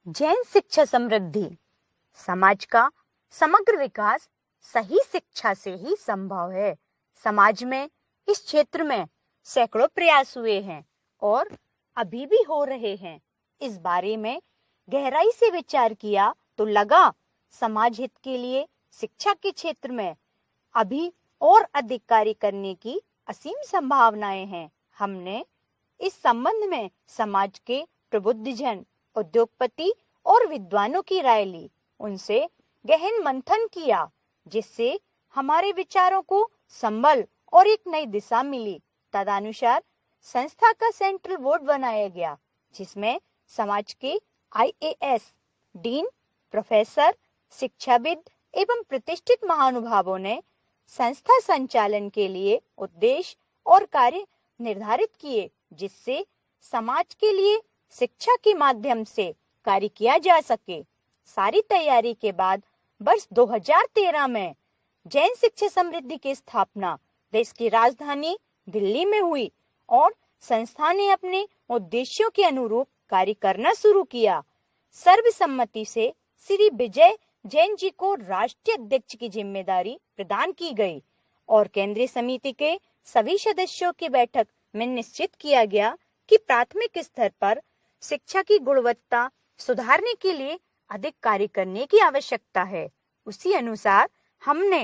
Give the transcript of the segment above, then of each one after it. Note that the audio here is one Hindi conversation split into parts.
जैन शिक्षा समृद्धि। समाज का समग्र विकास सही शिक्षा से ही संभव है। समाज में इस क्षेत्र में सैकड़ों प्रयास हुए हैं और अभी भी हो रहे हैं। इस बारे में गहराई से विचार किया तो लगा समाज हित के लिए शिक्षा के क्षेत्र में अभी और अधिक कार्य करने की असीम संभावनाएं हैं। हमने इस संबंध में समाज के प्रबुद्धजन, उद्योगपति और विद्वानों की राय ली, उनसे गहन मंथन किया, जिससे हमारे विचारों को संबल और एक नई दिशा मिली। तदनुसार संस्था का सेंट्रल बोर्ड बनाया गया, जिसमें समाज के IAS, डीन, प्रोफेसर, शिक्षाविद एवं प्रतिष्ठित महानुभावों ने संस्था संचालन के लिए उद्देश्य और कार्य निर्धारित किए, जिससे समाज के लिए शिक्षा के माध्यम से कार्य किया जा सके। सारी तैयारी के बाद वर्ष 2013 में जैन शिक्षा समृद्धि की स्थापना देश की राजधानी दिल्ली में हुई और संस्था ने अपने उद्देश्यों के अनुरूप कार्य करना शुरू किया। सर्वसम्मति से श्री विजय जैन जी को राष्ट्रीय अध्यक्ष की जिम्मेदारी प्रदान की गई और केंद्रीय समिति के सभी सदस्यों की बैठक में निश्चित किया गया कि प्राथमिक स्तर पर शिक्षा की गुणवत्ता सुधारने के लिए अधिक कार्य करने की आवश्यकता है। उसी अनुसार हमने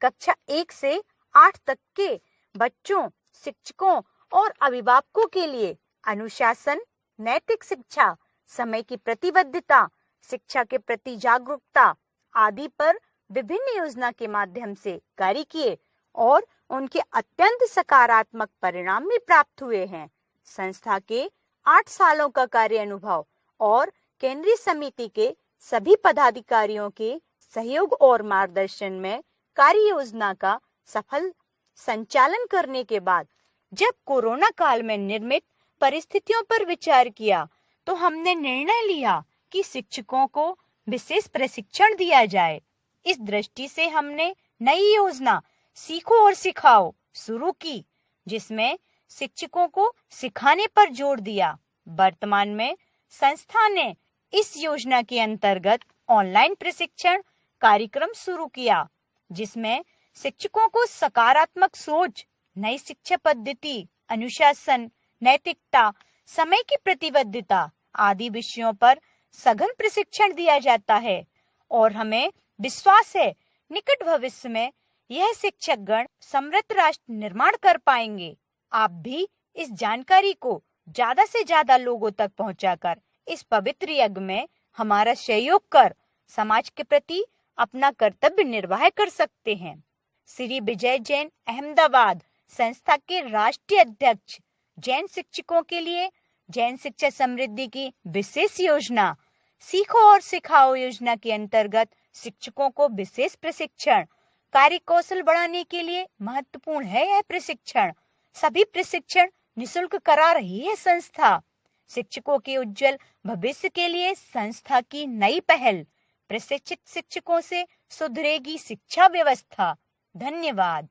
कक्षा 1 से 8 तक के बच्चों, शिक्षकों और अभिभावकों के लिए अनुशासन, नैतिक शिक्षा, समय की प्रतिबद्धता, शिक्षा के प्रति जागरूकता आदि पर विभिन्न योजना के माध्यम से कार्य किए और उनके अत्यंत सकारात्मक परिणाम भी प्राप्त हुए हैं। संस्था के 8 सालों का कार्य अनुभव और केंद्रीय समिति के सभी पदाधिकारियों के सहयोग और मार्गदर्शन में कार्य योजना का सफल संचालन करने के बाद जब कोरोना काल में निर्मित परिस्थितियों पर विचार किया तो हमने निर्णय लिया कि शिक्षकों को विशेष प्रशिक्षण दिया जाए। इस दृष्टि से हमने नई योजना सीखो और सिखाओ शुरू की, जिसमें शिक्षकों को सिखाने पर जोर दिया। वर्तमान में संस्था ने इस योजना के अंतर्गत ऑनलाइन प्रशिक्षण कार्यक्रम शुरू किया, जिसमें शिक्षकों को सकारात्मक सोच, नई शिक्षा पद्धति, अनुशासन, नैतिकता, समय की प्रतिबद्धता आदि विषयों पर सघन प्रशिक्षण दिया जाता है और हमें विश्वास है निकट भविष्य में यह शिक्षकगण समृद्ध राष्ट्र निर्माण कर पाएंगे। आप भी इस जानकारी को ज्यादा से ज्यादा लोगों तक पहुंचाकर इस पवित्र यज्ञ में हमारा सहयोग कर समाज के प्रति अपना कर्तव्य निर्वाह कर सकते हैं। श्री विजय जैन, अहमदाबाद, संस्था के राष्ट्रीय अध्यक्ष। जैन शिक्षकों के लिए जैन शिक्षा समृद्धि की विशेष योजना सीखो और सिखाओ योजना के अंतर्गत शिक्षकों को विशेष प्रशिक्षण। कार्य कौशल बढ़ाने के लिए महत्वपूर्ण है यह प्रशिक्षण। सभी प्रशिक्षण निःशुल्क करा रही है संस्था। शिक्षकों के उज्जवल भविष्य के लिए संस्था की नई पहल। प्रशिक्षित शिक्षकों से सुधरेगी शिक्षा व्यवस्था। धन्यवाद।